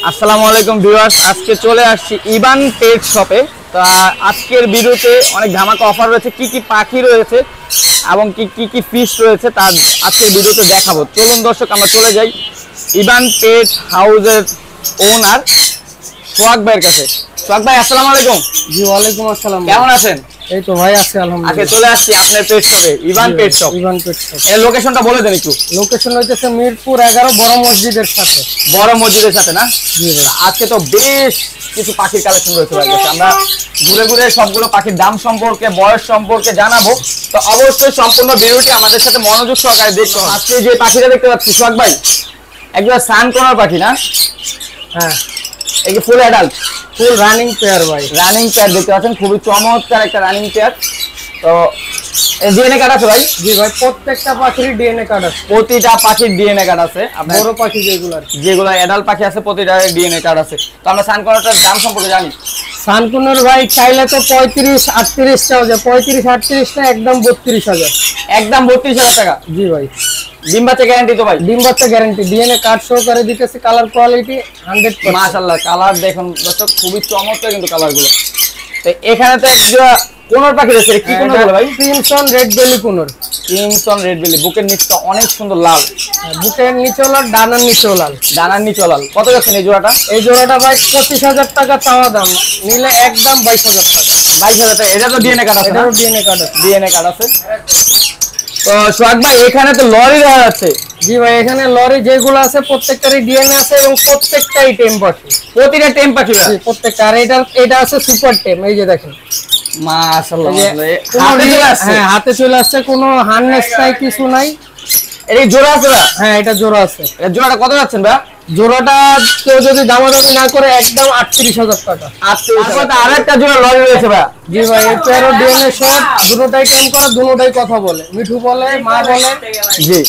আসসালামু আলাইকুম ভিউয়ার্স, আজকে চলে আসছি ইবান পেট শপে। তা আজকের ভিডিওতে অনেক ধামাকা অফার রয়েছে, কি কি পাখি রয়েছে এবং কি কি ফিশ রয়েছে তা আজকের ভিডিওতে দেখাবো। চলুন দর্শক আমরা চলে যাই ইবান পেট হাউসের ওনার সোহাগ ভাইয়ের কাছে। সোহাগ ভাই আসসালামু আলাইকুম। জি ওয়ালাইকুম আসসালাম। কেমন আছেন? এই তো ভাই আছি আলহামদুলিল্লাহ। আজকে চলে আসছি আপনার পেট শপে, ইবান পেট শপ। ইবান পেট শপ এর লোকেশনটা বলে দেন একটু। লোকেশন হইতেছে মিরপুর 11 বড় মসজিদের সাথে। বড় মসজিদের সাথে না? জি ভাই। আজকে তো বেশ কিছু পাখির কালেকশন রয়েছে ভাই, আমরা ঘুরে ঘুরে সবগুলো পাখির দাম সম্পর্কে বয়স সম্পর্কে জানাবো। তো অবশ্যই সম্পূর্ণ ভিডিওটি আমাদের সাথে মনোযোগ সহকারে দেখতে হবে। আজকে যে পাখিটা দেখতে পাচ্ছি সোহাগ ভাই, একদম সানকোনার পাখি না? হ্যাঁ, এই যে full adult, full running pair ভাই। রানিং পেয়ার দেখতে পাচ্ছেন, খুবই চমৎকার একটা রানিং পেয়ার। তো ডিএনএ কার্ড আছে ভাই? জি ভাই, প্রত্যেকটা পাখির ডিএনএ কার্ড আছে। প্রতিটা পাখির ডিএনএ কার্ড আছে। বড় পাখি যেগুলো অ্যাডাল্ট পাখি আছে প্রতিটা ডিএনএ কার্ড আছে। তো আমরা সানকোনাটার দাম সম্পর্কে জানি। সানকুনের ভাই চাইলে তো 35-38 টাকা, 35-38টা একদম 32,000। একদম 32,000 টাকা? জি ভাই। ডিম বাচ্চা গ্যারান্টি তো ভাই? ডিম বাচ্চা গ্যারান্টি, ডিএনএ কার্ড সহকারে দিতেছে। Colour quality 100%। মাশাআল্লাহ, কালার দেখুন দর্শক, খুবই চমৎকার কিন্তু কালারগুলো। তো এখানে তো একটা কোনর পাখি রয়েছে, কি কোনর বলে ভাই? Crimson red belly কোনর। Crimson red belly, বুকের নিচটা অনেক সুন্দর লাল। বুকের নিচে লাল, ডানার নিচেও লাল। ডানার নিচে লাল। কত যাচ্ছেন এই জোড়াটা? এই জোড়াটা ভাই 25,000 টাকা চাওয়া দাম, নিলে একদম 22,000 টাকা। 22,000 টাকা। এটা তো ডিএনএ কার্ড আছে? এটারও ডিএনএ কার্ড আছে। ডিএনএ কার্ড আছে। তো সোহাগ ভাই এখানে তো লরি দেখা যাচ্ছে। জি ভাই, এখানে লরি যেগুলো আছে প্রত্যেকটারই ডিএনএ আছে এবং প্রত্যেকটাই টেম পাখি। প্রতিটা টেম পাখি ভাই? জি প্রত্যেকটা। আর এটা আছে সুপার টেম, এই যে দেখেন। মাশাআল্লাহ, হ্যাঁ হাতে চলে আসছে, কোনো হার্নেস নাই, কিছু নাই। এই জোড়া আছে? হ্যাঁ এটা জোড়া আছে। এর জোড়াটা কত যাচ্ছেন ভাই? জোড়াটা কেউ যদি দামাদামি না করে একদম 38,000 টাকা। আরেকটা জোড়া লরি রয়েছে ভাই? জি ভাই, এই পেয়ারও ডিএনএ সব, দুটোটাই টেম করা, দুটোটাই কথা বলে, মিঠু বলে, মা বলে। জি।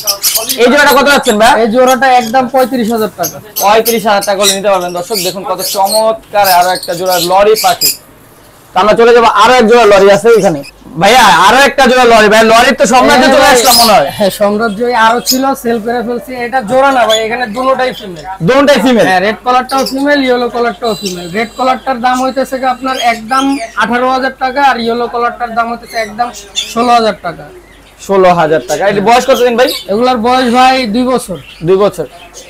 এই জোড়াটা কত যাচ্ছেন ভাই? এই জোড়াটা একদম 35,000 টাকা। 35,000 টাকা করে নিতে পারবেন দর্শক। দেখুন কত চমৎকার আরো একটা জোড়া লরি পাখি। আমরা চলে যাবো, আরো এক জোড়া লরি আছে এখানে ভাইয়া, আরো একটা জোড়া লরি। ভাই লরির তো সম্রাজ্য চলে আসলাম মনে হয়। হ্যাঁ সম্রাজ্য আরো ছিল, সেল করে ফেলছি। এটা জোড়া না ভাই, এখানে দুটোটাই ফিমেল। দুটোটাই ফিমেল? হ্যাঁ, রেড কালারটাও ফিমেল, ইয়েলো কালারটাও ফিমেল। রেড কালারটার দাম হইতেছে আপনার একদম 18,000 টাকা, আর ইয়েলো কালারটার দাম হইতেছে একদম 16,000 টাকা। 16,000 টাকা। এর বয়স কতদিন ভাই? এগুলার বয়স ভাই 2 বছর। 2 বছর।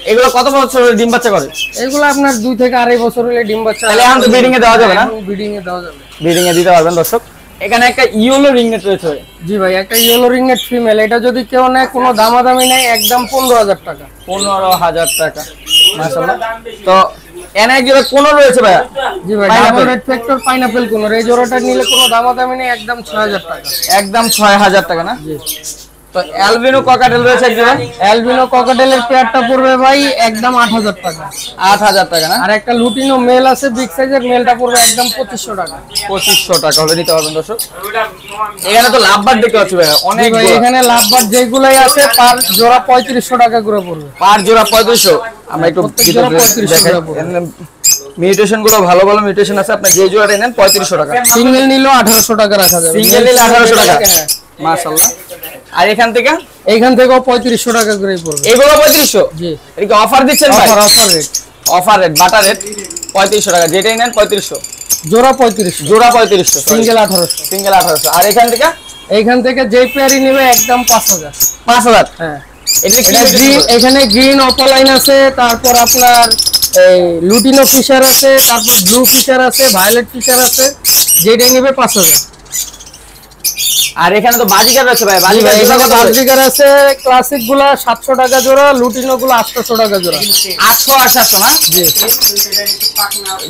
এগুলো কত বছর হলে ডিম বাচ্চা করে? এগুলো আপনার 2 থেকে 2.5 বছর হলে ডিম বাচ্চা। তাহলে এখন তো ব্রিডিং এ দেওয়া যাবে না? ব্রিডিং এ দেওয়া যাবে, ব্রিডিং এ দিতে পারবেন দর্শক। এখানে একটা ইয়েলো রিংনেট রয়েছে। জি ভাই, একটা ইয়েলো রিংনেট ফিমেল। এটা যদি কেউ নেয়, কোনো দামাদামি নাই, একদম 15,000 টাকা। 15,000 টাকা। মাশাআল্লাহ। তো এনে কি কোন রয়েছে ভাই? জি ভাই, ডাবল রেড ফ্যাক্টর পাইনাপল কোন। এই জোড়াটা নিলে কোনো দামাদামি নেই, একদম 6,000 টাকা। একদম 6,000 টাকা না? জি। তো অ্যালবিনো ককাটেল রয়েছে একটা। অ্যালবিনো ককাটেলের পেয়ারটা পড়বে ভাই একদম 8,000 টাকা। 8,000 টাকা না? আর একটা লুটিনো মেল আছে বিগ সাইজের, মেলটা পড়বে একদম 2,500 টাকা। 2,500 টাকা হলে নিতে পারবেন দর্শক। এখানে তো লাভবার্ড দেখতে পাচ্ছি ভাই অনেক। ভাই এখানে লাভবার্ড যেগুলাই আছে পার জোড়া 3,500 টাকা করে পড়বে। পার জোড়া 3,500? আমরা একটু দেখাই। মিউটেশন গুলো ভালো ভালো মিউটেশন আছে, আপনি যে জোড়াটা নেন 3,500 টাকা। সিঙ্গেল নিলেও 1,800 টাকা রাখা যাবে। সিঙ্গেল নিলে 1,800 টাকা? মাশাআল্লাহ। আর এখান থেকেও 3,500 টাকা করে পড়বে। এগুলো 3,500? জি। এটা কি অফার দিচ্ছেন ভাই? Offer rate. Offer rate, butter rate 3,500 টাকা। যেটাই নেন 3,500। জোড়া 3,500। জোড়া 3,500। সিঙ্গেল 1,800। সিঙ্গেল 1,800। আর এখান থেকে যে পেয়ারই নেবে একদম 5,000। 5,000? হ্যাঁ। এটা গ্রিন, এখানে গ্রিন অপালাইন আছে, তারপর আপনার এই লুটিনো ফিশার আছে, তারপর ব্লু ফিশার আছে, ভায়োলেট ফিশার আছে। যেটাই নেবে 5,000। আর এখানে তো বাজিকার আছে ভাই। বাজিকার আছে, ক্লাসিক গুলা 700 টাকা জোড়া, লুটিনো গুলো 800 টাকা জোড়া। 800 আর 700 না? জি।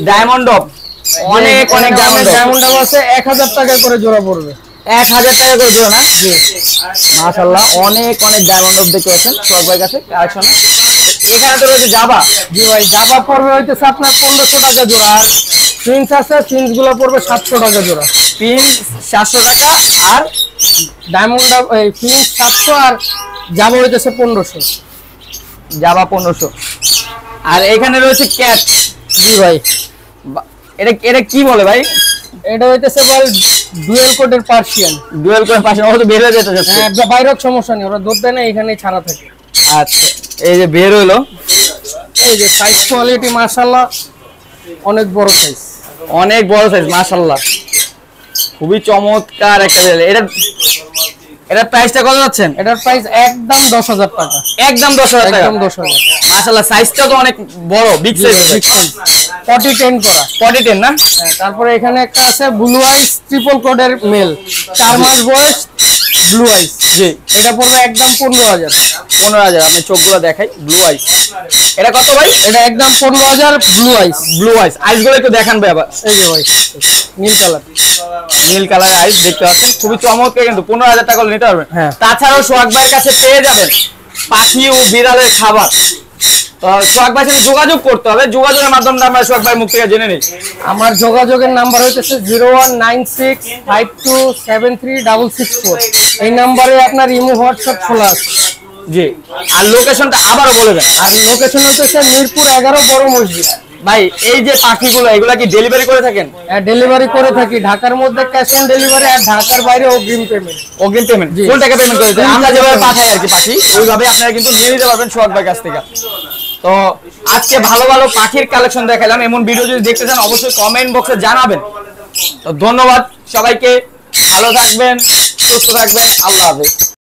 ডায়মন্ড অফ অনেক অনেক ডায়মন্ড অফ আছে, 1,000 টাকা করে জোড়া পড়বে। 1,000 টাকা করে জোড়া না? জি। মাশাআল্লাহ, অনেক অনেক ডায়মন্ড অফ দেখতে পাচ্ছেন সোহাগ ভাইয়ের কাছে কালেকশন। এখানে তো রয়েছে জাভা। জি ভাই, জাভা পড়বে হইতেছে আপনার 1,500 টাকা জোড়া। আর প্রিন্স আছে, প্রিন্স গুলো পড়বে 700 টাকা জোড়া। প্রিন্স 700 টাকা, আর ডায়মন্ড এই প্রিন্স 700, আর জাভা হইতেছে 1,500। জাভা 1,500। আর এখানে রয়েছে ক্যাট। জি ভাই। এটা কি বলে ভাই? এটা হইতেছে ভাই ডুয়েল কোডের পার্সিয়ান। ডুয়েল কোডের পার্সিয়ান। ও তো বের হয়ে যেতে যাচ্ছে। হ্যাঁ, বাইরের সমস্যা নেই, ওরা দুধ দেয় না, এখানেই ছাড়া থাকে। আচ্ছা, এই যে বের হইলো। এই যে সাইজ কোয়ালিটি মাশাআল্লাহ অনেক বড় সাইজ, অনেক বড় সাইজ মাশাআল্লাহ, খুবই চমৎকার একটা বিড়াল। এটার প্রাইসটা কত যাচ্ছেন? এটার প্রাইস একদম 10,000 টাকা, একদম 10,000 টাকা। একদম 10,000। মাশাআল্লাহ সাইজটা তো অনেক বড়, বিগ সাইজ, বিগ সাইজ, 40-10 করা। 40-10 না? হ্যাঁ, তারপরে এখানে একটা আছে ব্লু আইস ট্রিপল কোডের মেল, 4 মাস বয়স, ব্লু আইস। জি, এটা পড়বে একদম 15,000। 15,000। আমি চোখগুলো দেখাই, ব্লু আইস। এটা কত ভাই? এটা একদম 15,000 ব্লু আইস। ব্লু আইস, আইসগুলো একটু দেখান ভাই আবার। এই যে ভাই নীল কালার, নীল কালারের আইস দেখতে পাচ্ছেন, খুবই চমৎকার, কিন্তু 15,000 টাকা হলে নিতে পারবেন। হ্যাঁ। তাছাড়াও সোহাগ ভাইয়ের কাছে পেয়ে যাবেন পাখি ও বিড়ালের খাবার। তো সোহাগ ভাইয়ের সাথে যোগাযোগ করতে হবে, যোগাযোগের মাধ্যমে আমরা সোহাগ ভাই মুখ থেকে জেনে নিই। আমার যোগাযোগের নাম্বার হইতেছে 019652736664। এই নাম্বারে আপনার ইমো হোয়াটসঅ্যাপ খোলা আছে। জি, আর লোকেশনটা আবারও বলে দেন। আর লোকেশন হইতেছে মিরপুর 11 বড় মসজিদ। ভাই এই যে পাখিগুলো, এগুলা কি ডেলিভারি করে থাকেন? ডেলিভারি করে থাকি, ঢাকার মধ্যে ক্যাশ অন ডেলিভারি, আর ঢাকার বাইরে অগ্রিম পেমেন্ট। অগ্রিম পেমেন্ট, জি। ফুল টাকা পেমেন্ট করে দেন। ফুল আমরা টাকা যেভাবে payment। পাঠাই আর কি পাখি, ওইভাবে আপনারা কিন্তু নিয়ে নিতে পারবেন সোহাগ ভাইয়ের কাছ থেকে। তো আজকে ভালো ভালো পাখির কালেকশন দেখালাম। এমন ভিডিও যদি দেখতে চান অবশ্যই কমেন্ট বক্সে জানাবেন। তো ধন্যবাদ সবাইকে, ভালো থাকবেন, সুস্থ থাকবেন, আল্লাহ হাফেজ।